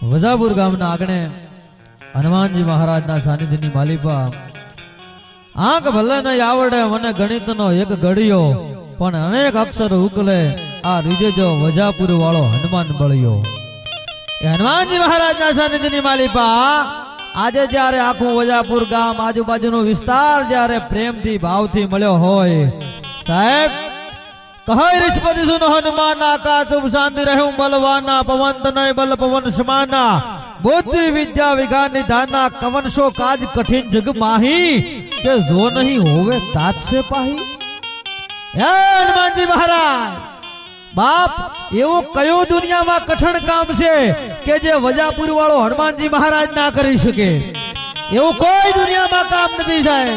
વજાપુર ગામના આંગણે હનુમાનજી મહારાજના સાનિધ્યની માલિપા આંખ ભલે નહીં આવડે મને ગણિતનો એક ઘડિયો પણ અનેક અક્ષર ઉકલે આ રીજેજો વજાપુર વાળો હનુમાન બળિયો। એ હનુમાનજી મહારાજના સાનિધ્યની માલિપા આજે જ્યારે આખું વજાપુર ગામ આજુબાજુનો વિસ્તાર જ્યારે પ્રેમથી ભાવથી મળ્યો હોય સાહેબ કહે રીછપતિ સુનો હનુમાન આકાશ શાંતિ રહું બલવાના પવન તનય બલ પવન સમાના बुद्धि विद्या विज्ञान निधाना कवन सो काज कठिन जग माही के जो नहीं होवे तात से पाही। हनुमान जी महाराज बाप एवो कयो दुनिया में कठिन काम से के जे वजापुर वालो हनुमान जी महाराज ना करी सके एवो कोई दुनिया में काम नहीं जाए।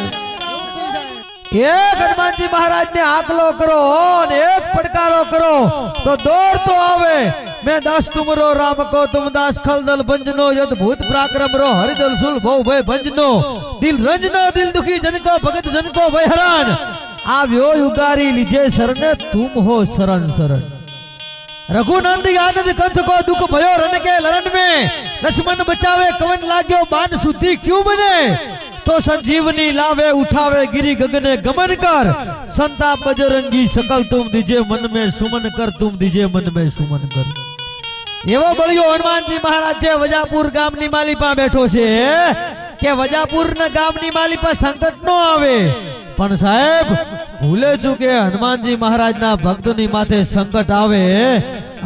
एक हनुमान जी महाराज ने आकलो करो ने एक पड़कारो करो तो दौड़ तो आवे। मैं दास तुमरो राम को तुम दास खलदल बंजनो यद भूत पराक्रम रो हरिदल सुल भो भय बंजनो दिल रंजनो दिल दुखी जन को भगत जन को भय हरण आव्यो युगारी लीजे शरण तुम हो शरण शरण। रघुनंदी आनंद कंठ को दुख भयो रण के लरण में लक्ष्मण बचावे कवन लाग्यो बाण शुद्धि क्यों बने तो संजीवनी लावे उठावे गिरी गगने गमन कर संताप बजरंगी सकल तुम दीजे मन में सुमन कर तुम दीजे मन में सुमन कर। एवो बळियो हनुमान जी महाराज जे वजापुर गामनी मालिपा बैठो छे के वजापुर न गामनी मालिपा संकट नो आवे पण साहेब भूले चूके हनुमान जी महाराज ना भक्तोनी माथे संकट आवे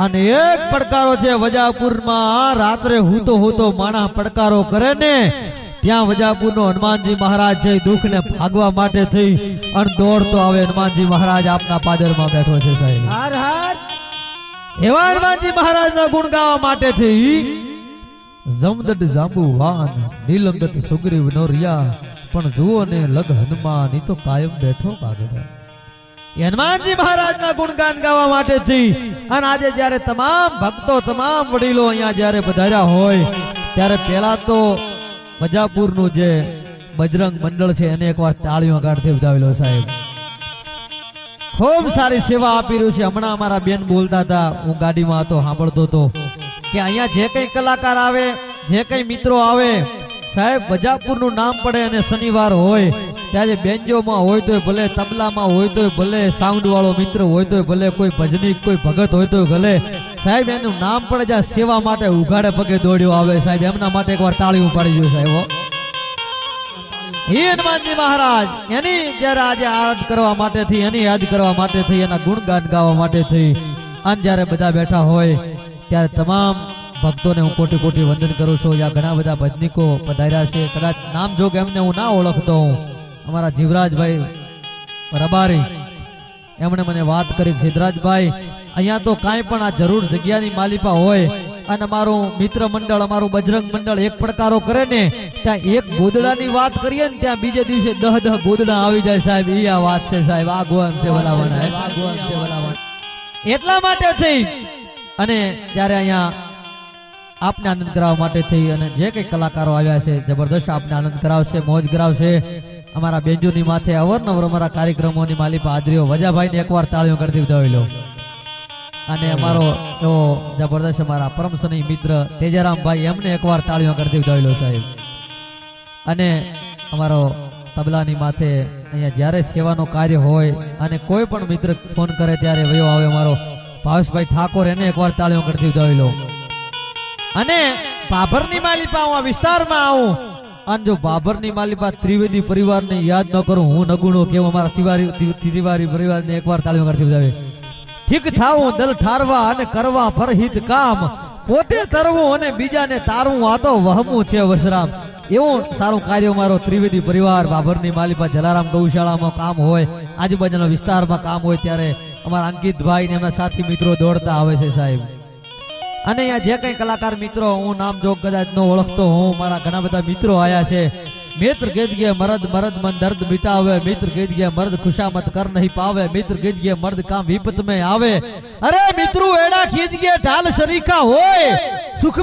अने एक પડકારો છે વજાપુર માં રાત્રે હૂતો માણા પડકારો કરે ને ત્યાં વજાપુરનો હનુમાનજી મહારાજ છે દુઃખ ને ભાગવા માટે થઈ અને દોડતો આવે હનુમાનજી મહારાજ આપના પાદરમાં બેઠો છે સાહેબ। હર હર એવા હનુમાનજી મહારાજના ગુણ ગાવા માટે થઈ જમદટ જાંબુવાન નીલંગત સુગ્રીવ નો રિયા પણ જુઓ ને લગ હનુમાન ઈ તો કાયમ બેઠો કાગડા। હનુમાનજી મહારાજના ગુણગાન ગાવા માટે થઈ અને આજે જ્યારે તમામ ભક્તો તમામ વડીલો અહીંયા જ્યારે પધાર્યા હોય ત્યારે પહેલા તો वजापुरनु जे बजरंग मंडल छे एने एकवार ताळीओ गाडथी बजावेलो साहेब। खूब सारी सेवा आपी रह्यो छे। हमणा अमारा बेन बोलता था हूँ गाड़ी में हतो सांभळतो तो के अहींया जे कई कलाकार आवे जे कई मित्रों आवे साहेब वजापुरनु नाम पड़े अने शनिवार होय त्यारे बेंजो में होय तोय भले तबला में होय तोय भले साउंड वाळो मित्र होय तोय भले कोई भजनिक कोई भगत होय तोय भले साहेब एनु नाम पड़े जा सेवा माटे उघाड़े पगे दौड़्यो आवे साहेब एमना माटे एकवार ताळीओ पाड़ी दो साहेब। हे हनुमानजी महाराज एनी ज्यारे आज आराध करवा माटे थी एनी याद करवा माटे थी एना गुणगान गावा माटे थी अन ज्यारे बधा बैठा होय त्यारे तमाम भक्तों ने हूँ कोटी कोटी वंदन करूँ छूं। या घणा बधा भजनिको पधार्या छे कदाच नाम जोग एमने हूँ ना ओळखतो हूँ। अमारा जीवराज भाई रबारी एमणे मने वात करी सिद्धराज भाई अहींया तो कांई पण आ जरूर जग्यानी मालिपा होय अने अमारुं मित्र मंडळ अमारुं बजरंग मंडळ एक પડકારો करे ने त्यां एक गोदडानी वात करीए ने त्यां बीजे दिवसे 10 गोदडा आवी जाय साहेब। ई आ वात छे साहेब आ गोवन छे वलावण आ गोवन छे वलावण એટલા માટે થઈ અને જ્યારે અહીંયા आपने आनंद करावा माटे थई अने जे कई कलाकारो आव्या छे जबरदस्त आपने आनंद करावशे मौज करावशे। अमारा बेंजोनी माथे अवरनवर अमारा कार्यक्रमोनी मालिपा हाजरीओ वजाभाईने एकवार ताळीओ करती बजावेलो अने अमारो एवो जबरदस्त अमारा परम स्नेही मित्र तेजाराम भाई एमने एकवार ताळीओ करती बजावेलो साहेब। अने अमारो तबलानी माथे अहींया ज्यारे सेवानो कार्य होय अने कोई पण मित्र फोन करे त्यारे वयो आवे अमारो भावेशभाई ठाकोर एने एकवार ताळीओ करती बजावेलो। अने बाबरनी मालिपा हूँ विस्तार में आऊं अन जो बाबरनी मालिपा त्रिवेदी परिवार ने याद न करूं हूँ नगुणो के हमारा तिवारी परिवार ने एक बार ताळीओ करती बजावे। ठीक थावूं दल ठारवा अने करवा परहित काम पोते तरवूं अने बीजा ने तारवूं आ तो वहमूं छे वसराम। एवं सारू कार्य मारो त्रिवेदी परिवार बाबरनी मालिपा जलाराम गौशाला में काम होय आजुबाजुना विस्तार में काम होय त्यारे अमारा अंकित भाई ने एमना साथी मित्रों दौड़ता आवे छे साहेब। अने यहाँ जे कई कलाकार मित्रों हूँ नाम जो कदाच न ओळखतो हूँ मारा घणा बधा मित्रों आया छे। मित्र गीत गए मर्द मर्द मन दर्द मिटावे मित्र गीत गए मर्द खुशामत कर नहीं पावे मित्र गीत गए मर्द काम विपत में आवे। अरे मित्रों एड़ा खींच गए ढाल शरीका होय सुख में